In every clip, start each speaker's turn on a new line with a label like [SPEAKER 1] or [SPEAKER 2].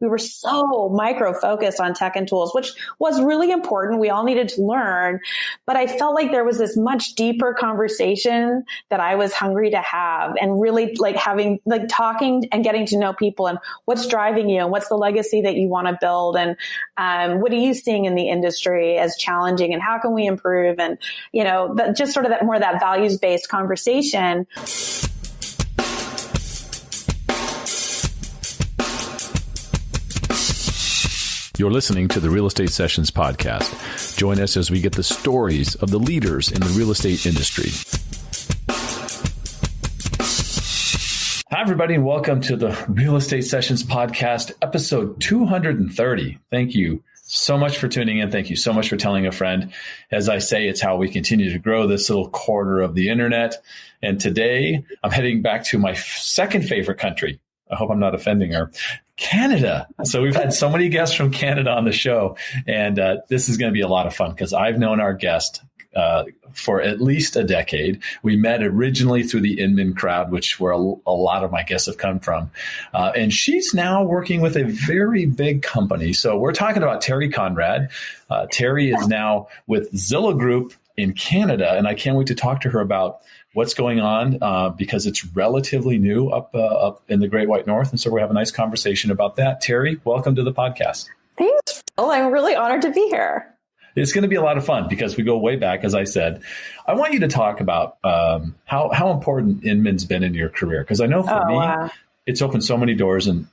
[SPEAKER 1] we were so micro-focused on tech and tools, which was really important. We all needed to learn. But I felt like there was this much deeper conversation that I was hungry to have, and really like having, like talking and getting to know people and what's driving you and what's the legacy that you want to build. And what are you seeing in the industry as challenging and how can we improve? And, just sort of that more that values-based conversation.
[SPEAKER 2] You're listening to the Real Estate Sessions podcast. Join us as we get the stories of the leaders in the real estate industry. Hi, everybody, and welcome to the Real Estate Sessions podcast, episode 230. Thank you so much for tuning in. Thank you so much for telling a friend. As I say, it's how we continue to grow this little corner of the internet. And today, I'm heading back to my second favorite country. I hope I'm not offending her. Canada. So we've had so many guests from Canada on the show, and this is going to be a lot of fun because I've known our guest for at least a decade. We met originally through the Inman crowd, which where a lot of my guests have come from. And she's now working with a very big company. So we're talking about Teri Conrad. Teri is now with Zillow Group in Canada, and I can't wait to talk to her about what's going on because it's relatively new up in the Great White North. And so we have a nice conversation about that. Teri, welcome to the podcast.
[SPEAKER 1] Thanks, Phil. I'm really honored to be here.
[SPEAKER 2] It's going to be a lot of fun because we go way back, as I said. I want you to talk about how important Inman's been in your career. Because I know for me, it's opened so many doors and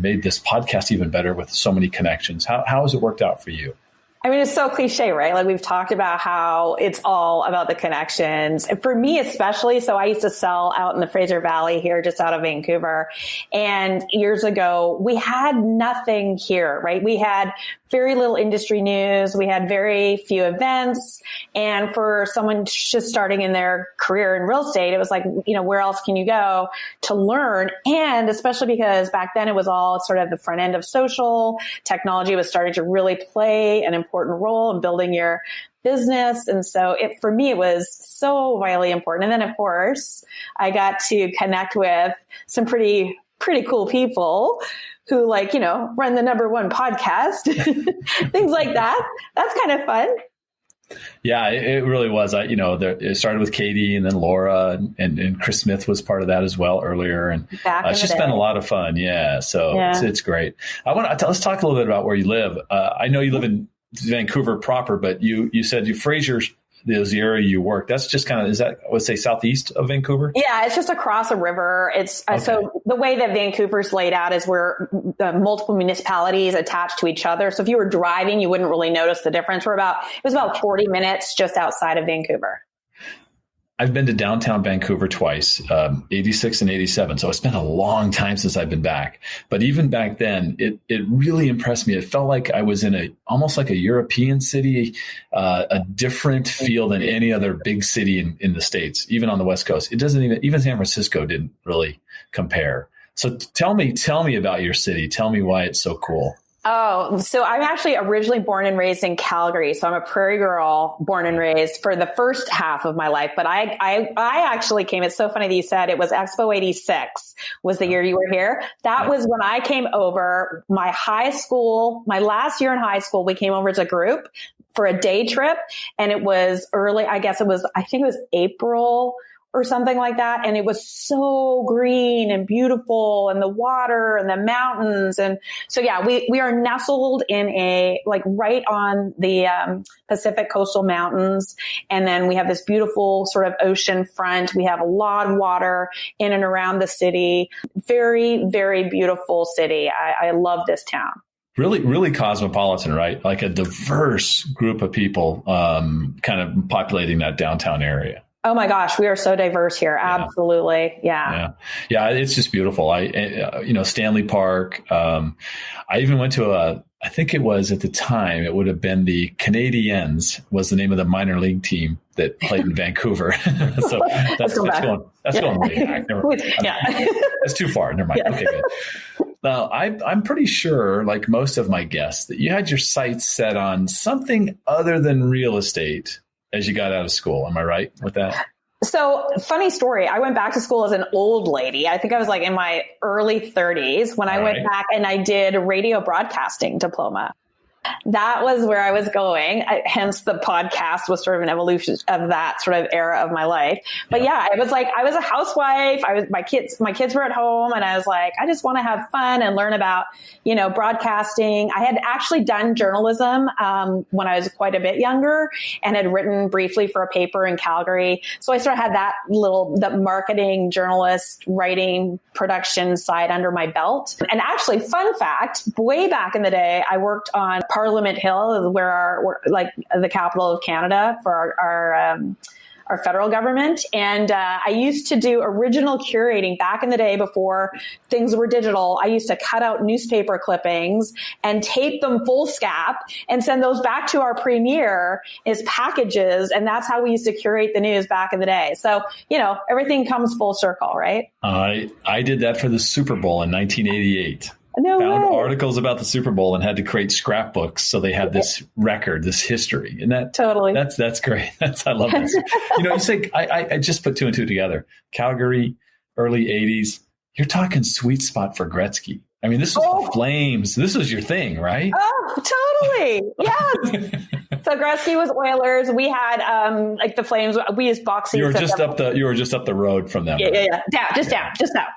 [SPEAKER 2] made this podcast even better with so many connections. How has it worked out for you?
[SPEAKER 1] I mean, it's so cliche, right? Like we've talked about how it's all about the connections. And for me, especially, so I used to sell out in the Fraser Valley here, just out of Vancouver. And years ago, we had nothing here, right? We had very little industry news. We had very few events. And for someone just starting in their career in real estate, it was like, where else can you go to learn? And especially because back then it was all sort of the front end of social. Technology was starting to really play an important role in building your business. And so for me, it was so vitally important. And then, of course, I got to connect with some pretty cool people who run the #1 podcast, things like that. That's kind of fun.
[SPEAKER 2] Yeah, it really was. It started with Katie and then Laura and Chris Smith was part of that as well earlier. And it's just been a lot of fun. Yeah. So it's great. Let's talk a little bit about where you live. I know you live in Vancouver proper, but you said Fraser is the area you work. That's just kind of, is that, I would say, southeast of Vancouver?
[SPEAKER 1] Yeah, it's just across a river. It's okay. So the way that Vancouver's laid out is we're multiple municipalities attached to each other. So if you were driving, you wouldn't really notice the difference. It was about 40 minutes just outside of Vancouver.
[SPEAKER 2] I've been to downtown Vancouver twice, 86 and 87. So it's been a long time since I've been back. But even back then, it really impressed me. It felt like I was in almost like a European city, a different feel than any other big city in the States, even on the West Coast. It doesn't even San Francisco didn't really compare. So tell me about your city. Tell me why it's so cool.
[SPEAKER 1] Oh, so I'm actually originally born and raised in Calgary. So I'm a prairie girl, born and raised for the first half of my life. But I actually came, it's so funny that you said it was Expo 86 was the year you were here. That was when I came over my last year in high school, we came over as a group for a day trip. And it was early, I think it was April or something like that. And it was so green and beautiful and the water and the mountains. And so, yeah, we are nestled in right on the Pacific coastal mountains. And then we have this beautiful sort of ocean front. We have a lot of water in and around the city. Very, very beautiful city. I love this town.
[SPEAKER 2] Really, really cosmopolitan, right? Like a diverse group of people kind of populating that downtown area.
[SPEAKER 1] Oh my gosh, we are so diverse here. Absolutely. Yeah.
[SPEAKER 2] It's just beautiful. Stanley Park. I even went to I think it was at the time, it would have been the Canadiens was the name of the minor league team that played in Vancouver. So that's going way back. Never mind. That's too far. Never mind. Yeah. Okay, good. Now, I'm pretty sure, like most of my guests, that you had your sights set on something other than real estate as you got out of school. Am I right with that?
[SPEAKER 1] So funny story. I went back to school as an old lady. I think I was like in my early 30s when I went back and I did a radio broadcasting diploma. That was where I was going. Hence the podcast was sort of an evolution of that sort of era of my life. But yeah, it was like, I was a housewife. My kids were at home and I was like, I just want to have fun and learn about, broadcasting. I had actually done journalism, when I was quite a bit younger and had written briefly for a paper in Calgary. So I sort of had the marketing, journalist, writing, production side under my belt. And actually, fun fact, way back in the day, I worked on Parliament Hill, where the capital of Canada for our federal government. And I used to do original curating back in the day before things were digital. I used to cut out newspaper clippings and tape them foolscap and send those back to our premier as packages. And that's how we used to curate the news back in the day. So, everything comes full circle, right?
[SPEAKER 2] I did that for the Super Bowl in 1988. Found articles about the Super Bowl and had to create scrapbooks so they had this record, this history, and that's great. I love this. You say I just put two and two together. Calgary, early '80s. You're talking sweet spot for Gretzky. I mean, this was the Flames. This was your thing, right?
[SPEAKER 1] Oh, totally. Yes. So Gretzky was Oilers. We had the Flames. We used box seats. You were just up the road from them.
[SPEAKER 2] Yeah.
[SPEAKER 1] Down.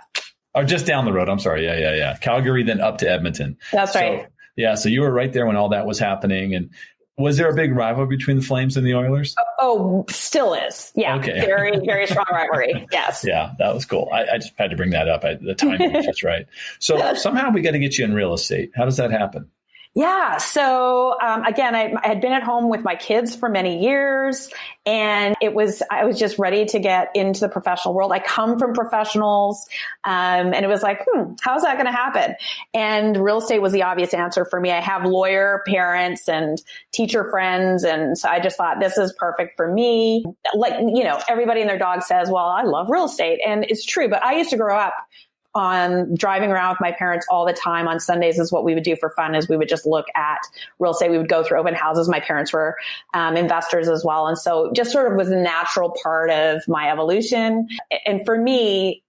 [SPEAKER 2] Or just down the road. I'm sorry. Yeah. Calgary, then up to Edmonton.
[SPEAKER 1] That's right.
[SPEAKER 2] So you were right there when all that was happening. And was there a big rivalry between the Flames and the Oilers?
[SPEAKER 1] Oh, still is. Yeah. Okay. Very, very strong rivalry. Yes.
[SPEAKER 2] Yeah, that was cool. I just had to bring that up. The timing was just right. So somehow we got to get you in real estate. How does that happen?
[SPEAKER 1] Yeah. So, again, I had been at home with my kids for many years and I was just ready to get into the professional world. I come from professionals. And it was like, how's that going to happen? And real estate was the obvious answer for me. I have lawyer parents and teacher friends. And so I just thought this is perfect for me. Everybody and their dog says, well, I love real estate. And it's true. But I used to grow up on driving around with my parents all the time. On Sundays is what we would do for fun, is we would just look at real estate. We would go through open houses. My parents were investors as well. And so just sort of was a natural part of my evolution. And for me,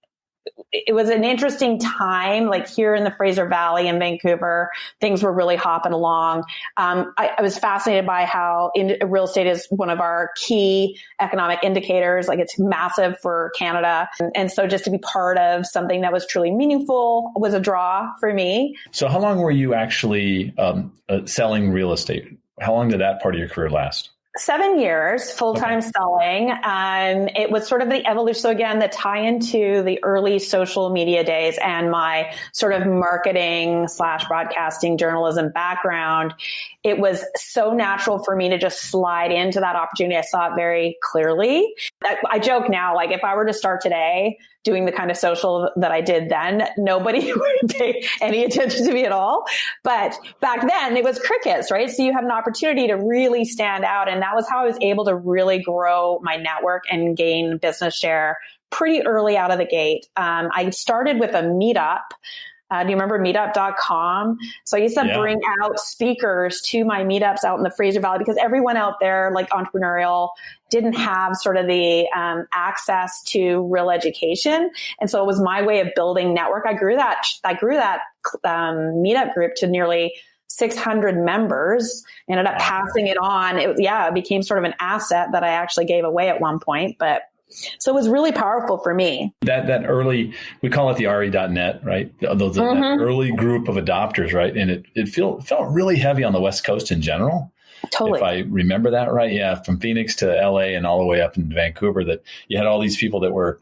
[SPEAKER 1] it was an interesting time, like here in the Fraser Valley in Vancouver, things were really hopping along. I was fascinated by how real estate is one of our key economic indicators. Like it's massive for Canada. And so just to be part of something that was truly meaningful was a draw for me.
[SPEAKER 2] So how long were you actually selling real estate? How long did that part of your career last?
[SPEAKER 1] 7 years, full-time selling. It was sort of the evolution. So again, the tie into the early social media days and my sort of marketing / broadcasting journalism background. It was so natural for me to just slide into that opportunity. I saw it very clearly. I joke now, like if I were to start today doing the kind of social that I did then, nobody would pay any attention to me at all. But back then it was crickets, right? So you had an opportunity to really stand out. And that was how I was able to really grow my network and gain business share pretty early out of the gate. I started with a meetup. Do you remember Meetup.com? So I used to bring out speakers to my meetups out in the Fraser Valley because everyone out there, like entrepreneurial, didn't have sort of the access to real education. And so it was my way of building network. I grew that meetup group to nearly 600 members, ended up passing it on. It became sort of an asset that I actually gave away at one point, so it was really powerful for me. That
[SPEAKER 2] early, we call it the RE.net, right? That early group of adopters, right? And it felt really heavy on the West Coast in general.
[SPEAKER 1] Totally.
[SPEAKER 2] If I remember that right. Yeah. From Phoenix to LA and all the way up in Vancouver, that you had all these people that were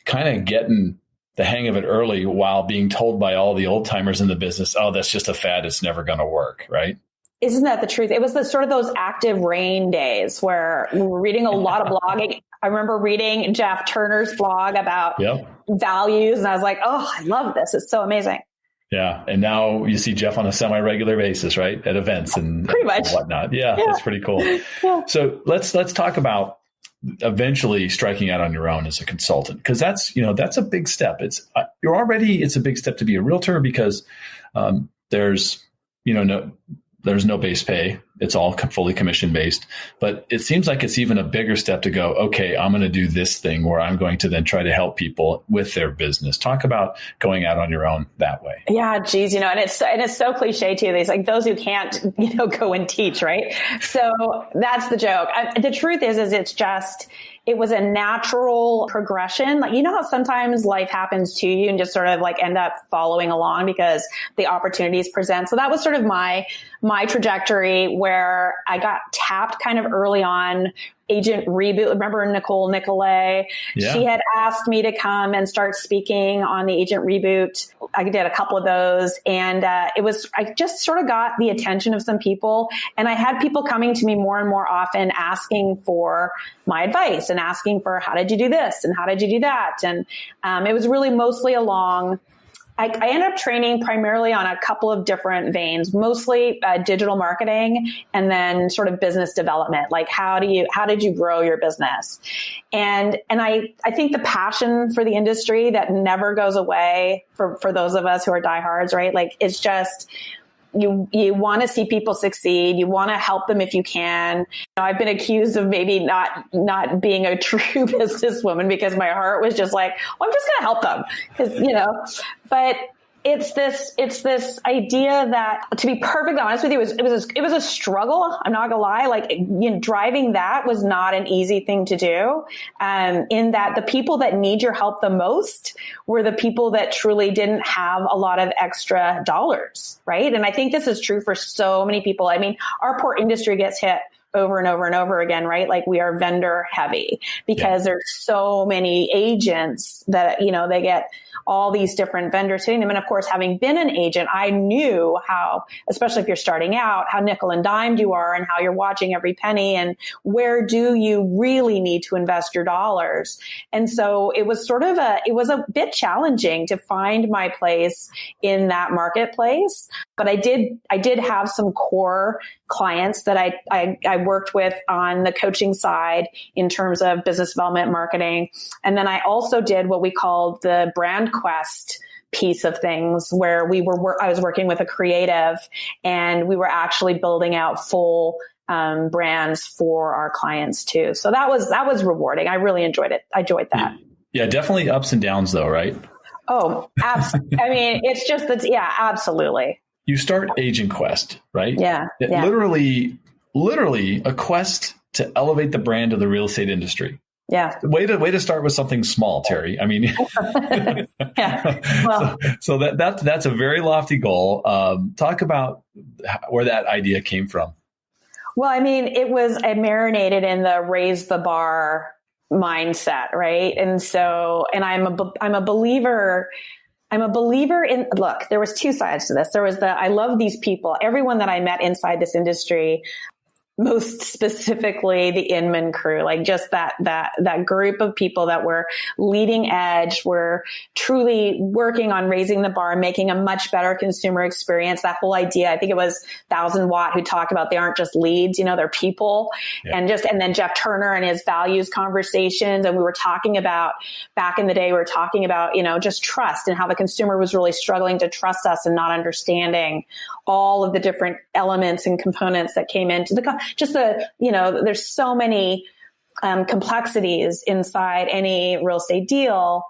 [SPEAKER 2] kind of getting the hang of it early while being told by all the old timers in the business, oh, that's just a fad. It's never going to work. Right.
[SPEAKER 1] Isn't that the truth? It was the sort of those active rain days where we were reading a lot of blogging. I remember reading Jeff Turner's blog about values, and I was like, oh, I love this. It's so amazing.
[SPEAKER 2] Yeah. And now you see Jeff on a semi-regular basis, right? At events and
[SPEAKER 1] pretty much
[SPEAKER 2] whatnot. Yeah. That's pretty cool. Yeah. So let's talk about eventually striking out on your own as a consultant, because that's a big step. It's a big step to be a realtor because there's, there's no base pay. It's all fully commission based. But it seems like it's even a bigger step to go, okay, I'm going to do this thing where I'm going to then try to help people with their business. Talk about going out on your own that way.
[SPEAKER 1] Yeah, geez, and it's so cliche too. It's like those who can't, go and teach, right? So that's the joke. The truth is it was a natural progression. Like, how sometimes life happens to you and just sort of like end up following along because the opportunities present. So that was sort of my trajectory where I got tapped kind of early on. Agent Reboot. Remember Nicole Nicolay? Yeah. She had asked me to come and start speaking on the Agent Reboot. I did a couple of those, and I just sort of got the attention of some people, and I had people coming to me more and more often asking for my advice and asking for, how did you do this and how did you do that? And it was really mostly along. I ended up training primarily on a couple of different veins, mostly digital marketing and then sort of business development. Like, how did you grow your business? And I think the passion for the industry that never goes away for those of us who are diehards, right? Like, it's just, you want to see people succeed. You want to help them if you can. I've been accused of maybe not being a true businesswoman because my heart was just like, well, I'm just going to help them. Because, but it's this idea that, to be perfectly honest with you, it was a struggle. I'm not gonna lie. Like, driving that was not an easy thing to do. In that the people that need your help the most were the people that truly didn't have a lot of extra dollars, right? And I think this is true for so many people. I mean, our poor industry gets hit over and over and over again, right? Like, we are vendor heavy because there's so many agents that, they get all these different vendors hitting them. And of course, having been an agent, I knew how, especially if you're starting out, how nickel and dimed you are and how you're watching every penny and where do you really need to invest your dollars. And so it was a bit challenging to find my place in that marketplace. But I did have some core clients that I worked with on the coaching side in terms of business development, marketing. And then I also did what we called the brand quest piece of things, where I was working with a creative and we were actually building out full brands for our clients too. So that was rewarding. I really enjoyed it. I enjoyed that.
[SPEAKER 2] Yeah, definitely ups and downs though, right?
[SPEAKER 1] Oh, absolutely. I mean, it's just that. Yeah, absolutely.
[SPEAKER 2] You start Agent Quest, right?
[SPEAKER 1] Yeah.
[SPEAKER 2] Literally a quest to elevate the brand of the real estate industry.
[SPEAKER 1] Yeah.
[SPEAKER 2] Way to start with something small, Teri. I mean,
[SPEAKER 1] yeah. Well,
[SPEAKER 2] so that's a very lofty goal. Talk about where that idea came from.
[SPEAKER 1] Well, I mean, I marinated in the raise the bar mindset, right? And so, and I'm a believer in, look, there was two sides to this. There was I love these people, everyone that I met inside this industry, most specifically the Inman crew, like just that group of people that were leading edge, were truly working on raising the bar, making a much better consumer experience. That whole idea, I think it was 1000 Watt who talked about they aren't just leads, they're people. Yeah. And then Jeff Turner and his values conversations. And we were talking about, back in the day, just trust and how the consumer was really struggling to trust us and not understanding all of the different elements and components that came into there's so many complexities inside any real estate deal.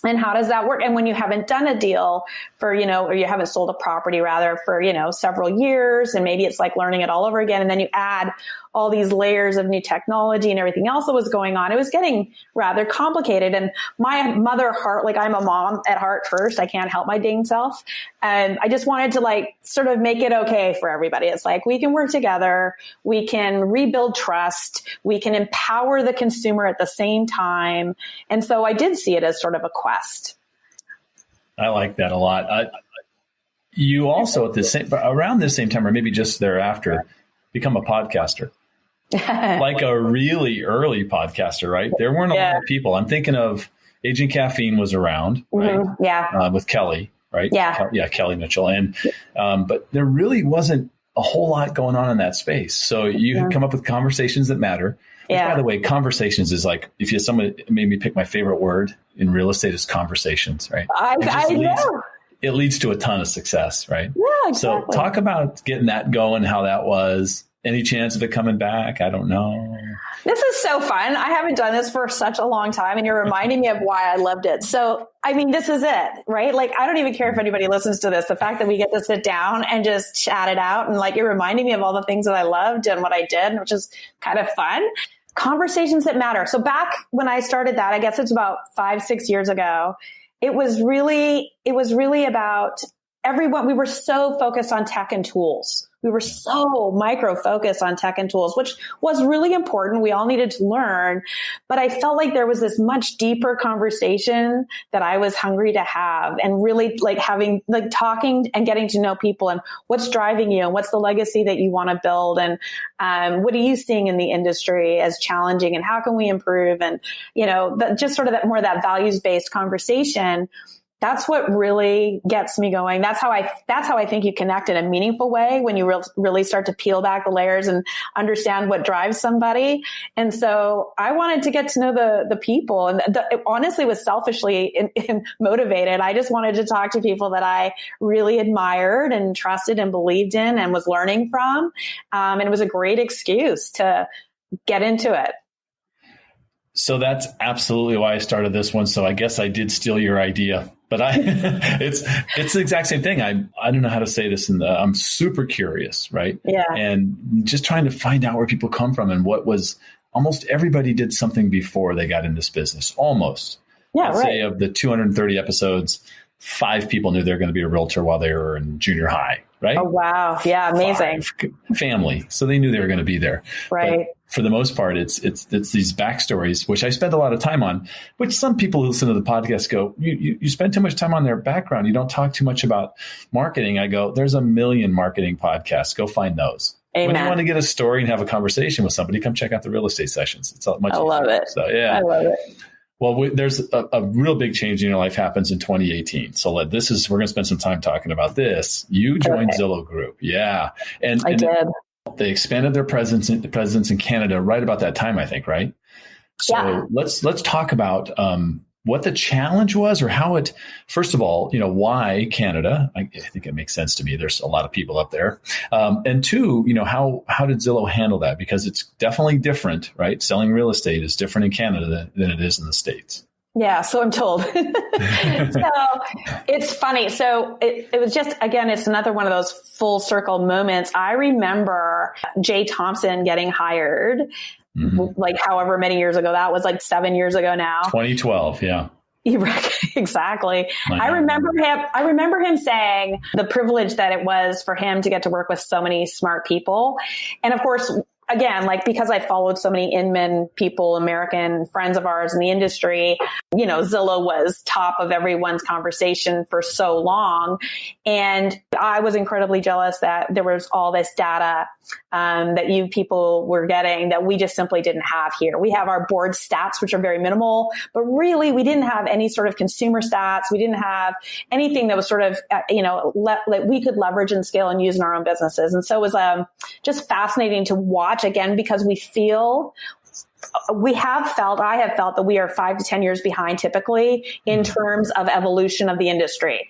[SPEAKER 1] And how does that work? And when you haven't done a deal for, or you haven't sold a property rather for, several years, and maybe it's like learning it all over again. And then you add all these layers of new technology and everything else that was going on. It was getting rather complicated. And my mother heart, like, I'm a mom at heart first. I can't help my dang self. And I just wanted to sort of make it okay for everybody. It's like, we can work together. We can rebuild trust. We can empower the consumer at the same time. And so I did see it as sort of a quest.
[SPEAKER 2] I like that a lot. You also around the same time, or maybe just thereafter, become a podcaster. Like a really early podcaster, right? There weren't a lot of people. I'm thinking of Agent Caffeine was around, right?
[SPEAKER 1] Mm-hmm. Yeah.
[SPEAKER 2] With Kelly, right?
[SPEAKER 1] Yeah.
[SPEAKER 2] Kelly Mitchell. And, but there really wasn't a whole lot going on in that space. So you had come up with conversations that matter. Which, by the way, conversations is like, someone made me pick my favorite word in real estate is conversations, right?
[SPEAKER 1] I know.
[SPEAKER 2] it leads to a ton of success, right?
[SPEAKER 1] Yeah, exactly.
[SPEAKER 2] So talk about getting that going, how that was. Any chance of it coming back? I don't know.
[SPEAKER 1] This is so fun. I haven't done this for such a long time, and you're reminding me of why I loved it. So, I mean, this is it, right? Like, I don't even care if anybody listens to this. The fact that we get to sit down and just chat it out, and like, you're reminding me of all the things that I loved and what I did, which is kind of fun. Conversations that matter. So back when I started that, I guess it's about 5-6 years ago, it was really about everyone. We were so focused on tech and tools. We were so micro-focused on tech and tools, which was really important. We all needed to learn. But I felt like there was this much deeper conversation that I was hungry to have, and really like having, like, talking and getting to know people, and what's driving you, and what's the legacy that you want to build, and what are you seeing in the industry as challenging, and how can we improve? And, just sort of that more that values-based conversation. That's what really gets me going. That's how I think you connect in a meaningful way, when you really start to peel back the layers and understand what drives somebody. And so I wanted to get to know the people, and it honestly was selfishly motivated. I just wanted to talk to people that I really admired and trusted and believed in and was learning from. And it was a great excuse to get into it.
[SPEAKER 2] So that's absolutely why I started this one. So I guess I did steal your idea, but it's the exact same thing. I don't know how to say this, I'm super curious, right?
[SPEAKER 1] Yeah.
[SPEAKER 2] And just trying to find out where people come from, and almost everybody did something before they got in this business. Almost.
[SPEAKER 1] Yeah.
[SPEAKER 2] I'd
[SPEAKER 1] right.
[SPEAKER 2] say of the 230 episodes, 5 people knew they were going to be a realtor while they were in junior high, right?
[SPEAKER 1] Oh, wow. Yeah. Amazing.
[SPEAKER 2] 5 family. So they knew they were going to be there.
[SPEAKER 1] Right.
[SPEAKER 2] But for the most part, it's these backstories, which I spend a lot of time on, which some people who listen to the podcast go, you spend too much time on their background. You don't talk too much about marketing. I go, there's a million marketing podcasts. Go find those.
[SPEAKER 1] Amen.
[SPEAKER 2] When you want to get a story and have a conversation with somebody, come check out the real estate sessions. It's much easier.
[SPEAKER 1] I love it.
[SPEAKER 2] So, yeah.
[SPEAKER 1] I love it.
[SPEAKER 2] Well, there's a real big change in your life happens in 2018. So we're going to spend some time talking about this. You joined Zillow Group. Yeah. And
[SPEAKER 1] I did.
[SPEAKER 2] They expanded their presence in Canada right about that time, I think, right? So
[SPEAKER 1] Yeah.
[SPEAKER 2] let's talk about what the challenge was, or how it, first of all, why Canada? I think it makes sense to me. There's a lot of people up there. And 2, how did Zillow handle that? Because it's definitely different, right? Selling real estate is different in Canada than it is in the States.
[SPEAKER 1] Yeah, so I'm told. So it's funny. So it was just, again, it's another one of those full circle moments. I remember Jay Thompson getting hired, like however many years ago. That was like 7 years ago now.
[SPEAKER 2] 2012, yeah.
[SPEAKER 1] Exactly. I remember him saying the privilege that it was for him to get to work with so many smart people. And of course, again, like, because I followed so many Inman people, American friends of ours in the industry, Zillow was top of everyone's conversation for so long. And I was incredibly jealous that there was all this data that you people were getting that we just simply didn't have here. We have our board stats, which are very minimal, but really we didn't have any sort of consumer stats. We didn't have anything that was sort of, like we could leverage and scale and use in our own businesses. And so it was just fascinating to watch, again, because I have felt that we are 5 to 10 years behind typically in terms of evolution of the industry.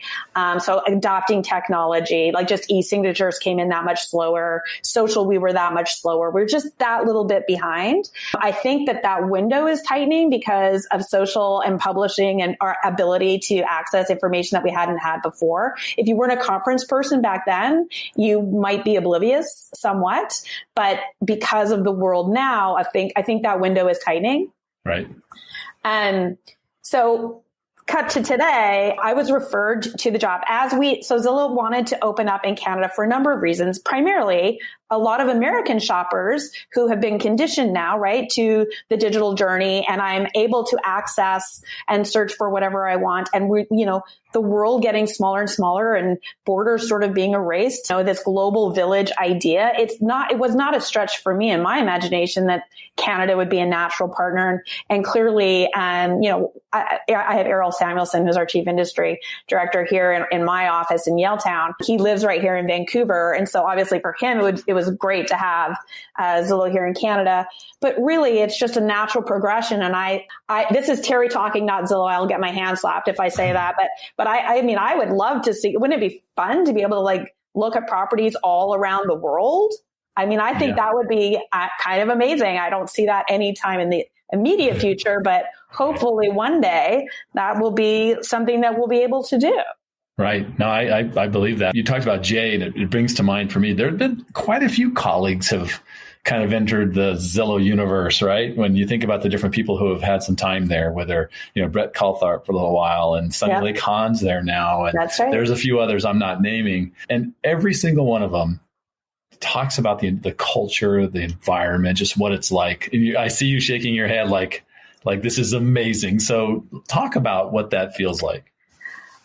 [SPEAKER 1] So adopting technology, like just e-signatures came in that much slower. Social, we were that much slower. We're just that little bit behind. I think that window is tightening because of social and publishing and our ability to access information that we hadn't had before. If you weren't a conference person back then, you might be oblivious somewhat, but because of the world now, I think that window is tightening.
[SPEAKER 2] Right.
[SPEAKER 1] And so cut to today, I was referred to the job so Zillow wanted to open up in Canada for a number of reasons, primarily a lot of American shoppers who have been conditioned now, right, to the digital journey, and I'm able to access and search for whatever I want. And the world getting smaller and smaller and borders sort of being erased. This global village idea, it was not a stretch for me in my imagination that Canada would be a natural partner. And clearly, I have Errol Samuelson, who's our chief industry director here in my office in Yaletown. He lives right here in Vancouver. And so obviously for him, it was great to have Zillow here in Canada. But really, it's just a natural progression. And this is Teri talking, not Zillow. I'll get my hand slapped if I say that. But But I mean, I would love to see, wouldn't it be fun to be able to like look at properties all around the world? I mean, I think that would be kind of amazing. I don't see that anytime in the immediate future, but hopefully one day that will be something that we'll be able to do.
[SPEAKER 2] Right. No, I believe that. You talked about Jay, and it brings to mind for me, there have been quite a few colleagues have kind of entered the Zillow universe, right? When you think about the different people who have had some time there, whether, Brett Calthart for a little while, and Sunny Lake Hahn's there now. And
[SPEAKER 1] that's right.
[SPEAKER 2] There's a few others I'm not naming. And every single one of them talks about the culture, the environment, just what it's like. And I see you shaking your head like this is amazing. So talk about what that feels like.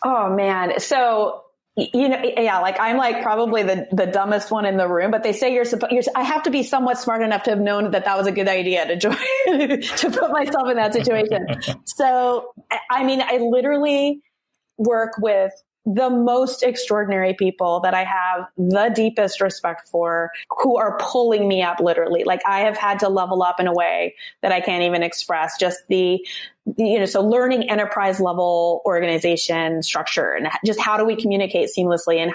[SPEAKER 1] Oh man. So, I'm like probably the dumbest one in the room, but they say I have to be somewhat smart enough to have known that was a good idea to join, to put myself in that situation. So, I mean, I literally work with the most extraordinary people that I have the deepest respect for, who are pulling me up literally. Like I have had to level up in a way that I can't even express. Just so learning enterprise level organization structure, and just how do we communicate seamlessly, and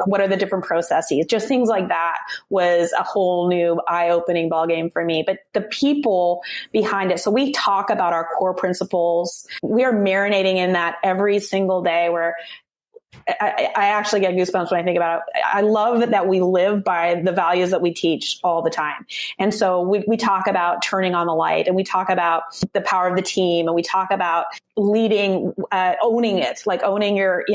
[SPEAKER 1] what are the different processes? Just things like that was a whole new eye-opening ballgame for me. But the people behind it. So we talk about our core principles. We are marinating in that every single day, where I actually get goosebumps when I think about it. I love that we live by the values that we teach all the time. And so we talk about turning on the light, and we talk about the power of the team, and we talk about leading, owning it, like owning your,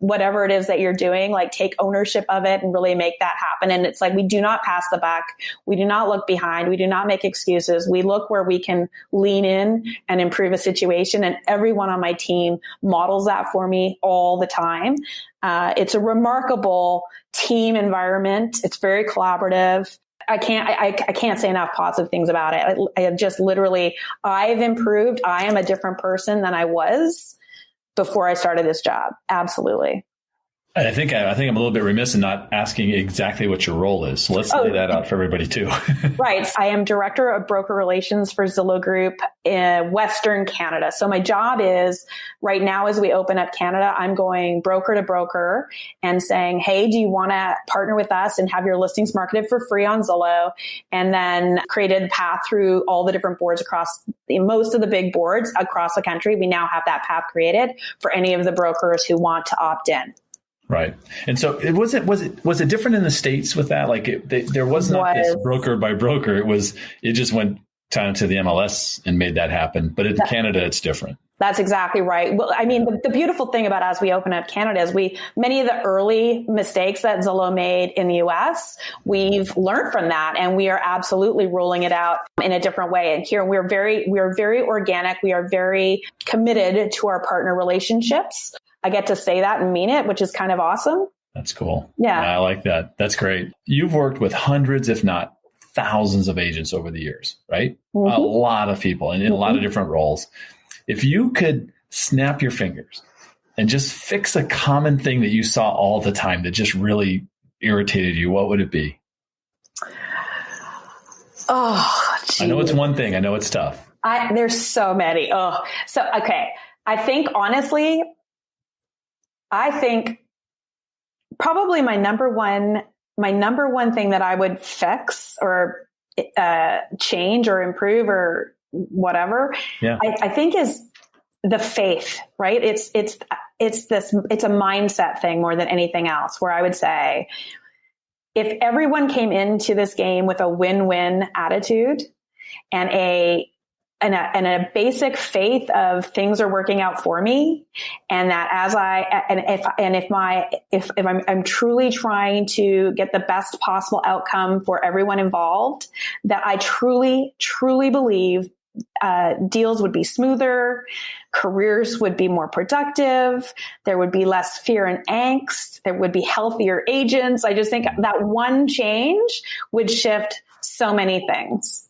[SPEAKER 1] whatever it is that you're doing, like take ownership of it and really make that happen. And it's like, we do not pass the buck. We do not look behind. We do not make excuses. We look where we can lean in and improve a situation. And everyone on my team models that for me all the time. It's a remarkable team environment. It's very collaborative. I can't say enough positive things about it. I have just literally, I've improved. I am a different person than I was before I started this job. Absolutely.
[SPEAKER 2] I think I'm a little bit remiss in not asking exactly what your role is. So let's lay that out for everybody too.
[SPEAKER 1] Right. I am Director of Broker Relations for Zillow Group in Western Canada. So my job is, right now as we open up Canada, I'm going broker to broker and saying, hey, do you want to partner with us and have your listings marketed for free on Zillow? And then created a path through all the different boards across most of the big boards across the country. We now have that path created for any of the brokers who want to opt in.
[SPEAKER 2] Right. And so was it different in the States with that? Like there was not this broker by broker. It just went down to the MLS and made that happen. But in Canada, it's different. That's exactly right. Well, I mean, the beautiful thing about as we open up Canada is many of the early mistakes that Zillow made in the US, we've learned from that, and we are absolutely rolling it out in a different way. And here we are very organic. We are very committed to our partner relationships. I get to say that and mean it, which is kind of awesome. That's cool. Yeah. I like that. That's great. You've worked with hundreds, if not thousands of agents over the years, right? Mm-hmm. A lot of people and in a lot of different roles. If you could snap your fingers and just fix a common thing that you saw all the time that just really irritated you, what would it be? Oh, geez. I know it's one thing. I know it's tough. There's so many. Okay. I think honestly, probably my number one thing that I would fix or change or improve or whatever, I think is the faith, right? It's a mindset thing more than anything else, where I would say, if everyone came into this game with a win-win attitude and a basic faith of things are working out for me, and that if I'm truly trying to get the best possible outcome for everyone involved, that I truly believe deals would be smoother, careers would be more productive, there would be less fear and angst, there would be healthier agents. I just think that one change would shift so many things.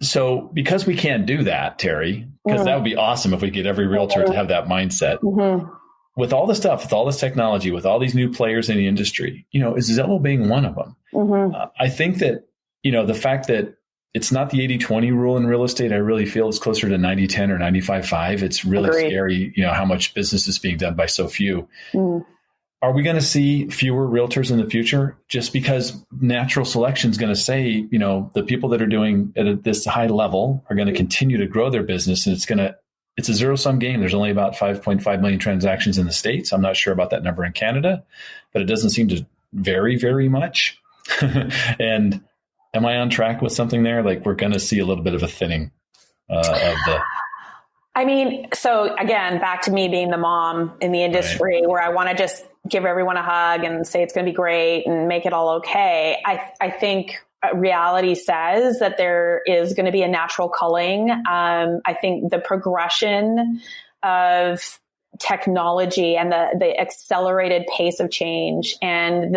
[SPEAKER 2] So because we can't do that, Teri, because that would be awesome if we get every realtor to have that mindset. Mm-hmm. With all the stuff, with all this technology, with all these new players in the industry, is Zillow being one of them? Mm-hmm. I think that, the fact that it's not the 80-20 rule in real estate. I really feel it's closer to 90-10 or 95-5. It's really
[SPEAKER 1] Agreed.
[SPEAKER 2] scary, how much business is being done by so few. Are we going to see fewer realtors in the future just because natural selection is going to say, the people that are doing it at this high level are going to continue to grow their business, and it's a zero-sum game. There's only about 5.5 million transactions in the States. I'm not sure about that number in Canada, but it doesn't seem to vary very much. And am I on track with something there? Like, we're going to see a little bit of a thinning of the...
[SPEAKER 1] I mean, so again, back to me being the mom in the industry, where I want to just give everyone a hug and say it's going to be great and make it all okay. I think reality says that there is going to be a natural culling. I think the progression of technology and the accelerated pace of change and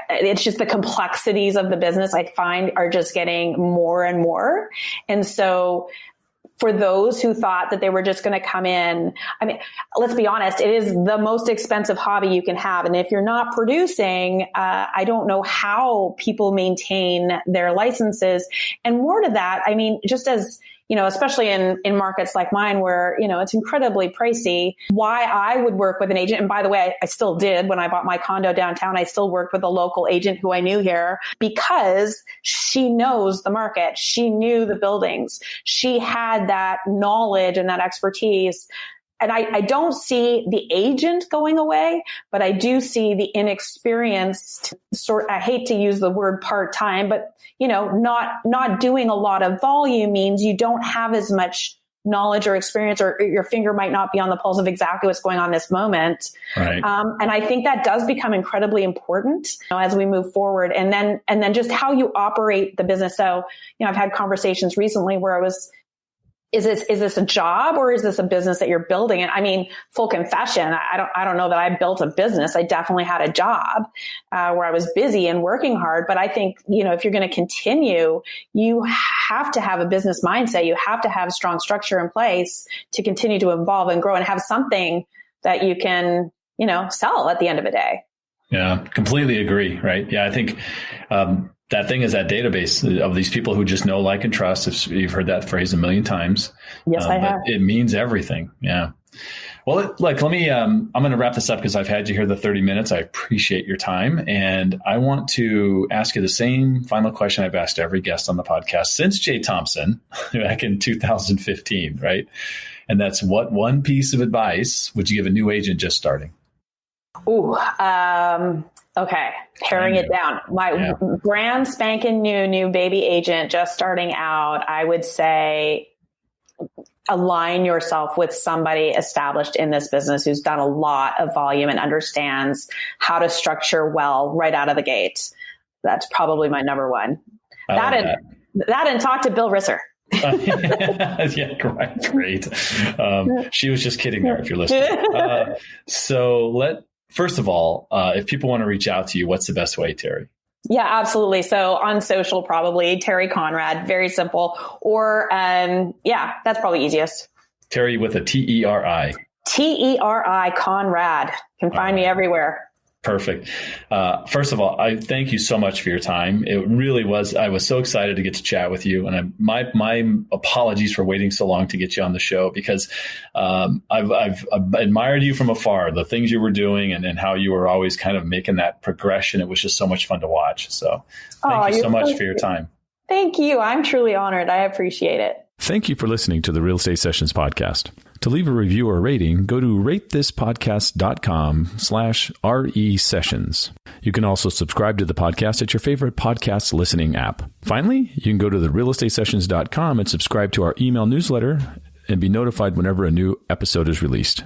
[SPEAKER 1] it's just the complexities of the business I find are just getting more and more. And so for those who thought that they were just going to come in, I mean, let's be honest, it is the most expensive hobby you can have. And if you're not producing, I don't know how people maintain their licenses. And more to that, I mean, just as, especially in markets like mine where, it's incredibly pricey, why I would work with an agent. And by the way, I still did when I bought my condo downtown. I still worked with a local agent who I knew here because she knows the market. She knew the buildings. She had that knowledge and that expertise. And I don't see the agent going away, but I do see the inexperienced I hate to use the word part-time, but not doing a lot of volume means you don't have as much knowledge or experience, or your finger might not be on the pulse of exactly what's going on this moment.
[SPEAKER 2] Right.
[SPEAKER 1] And I think that does become incredibly important as we move forward. And then just how you operate the business. So, I've had conversations recently where I was, is this a job or is this a business that you're building? And I mean, full confession, I don't know that I built a business. I definitely had a job where I was busy and working hard. But I think, if you're going to continue, you have to have a business mindset. You have to have strong structure in place to continue to evolve and grow and have something that you can, sell at the end of the day.
[SPEAKER 2] Yeah, completely agree. Right. Yeah, I think that thing is that database of these people who just know, like, and trust. If you've heard that phrase a million times.
[SPEAKER 1] Yes, I have.
[SPEAKER 2] It means everything. Yeah. Well, let me, I'm going to wrap this up because I've had you here the 30 minutes. I appreciate your time. And I want to ask you the same final question I've asked every guest on the podcast since Jay Thompson back in 2015, right? And that's, what one piece of advice would you give a new agent just starting?
[SPEAKER 1] Ooh, okay. Paring it down. My brand spanking new baby agent just starting out, I would say align yourself with somebody established in this business who's done a lot of volume and understands how to structure well right out of the gate. That's probably my number one. That and talk to Bill Risser.
[SPEAKER 2] Yeah, great. She was just kidding there if you're listening. First of all, if people want to reach out to you, what's the best way, Teri?
[SPEAKER 1] Yeah, absolutely. So on social, probably Teri Conrad, very simple. Or, that's probably easiest.
[SPEAKER 2] Teri with a Teri.
[SPEAKER 1] Teri Conrad. Can find me everywhere.
[SPEAKER 2] Perfect. First of all, I thank you so much for your time. It really was. I was so excited to get to chat with you, and my apologies for waiting so long to get you on the show because I've admired you from afar. The things you were doing and how you were always kind of making that progression. It was just so much fun to watch. So thank you so much for your time.
[SPEAKER 1] Thank you. I'm truly honored. I appreciate it.
[SPEAKER 2] Thank you for listening to the Real Estate Sessions podcast. To leave a review or rating, go to ratethispodcast.com/RE sessions. You can also subscribe to the podcast at your favorite podcast listening app. Finally, you can go to therealestatesessions.com and subscribe to our email newsletter and be notified whenever a new episode is released.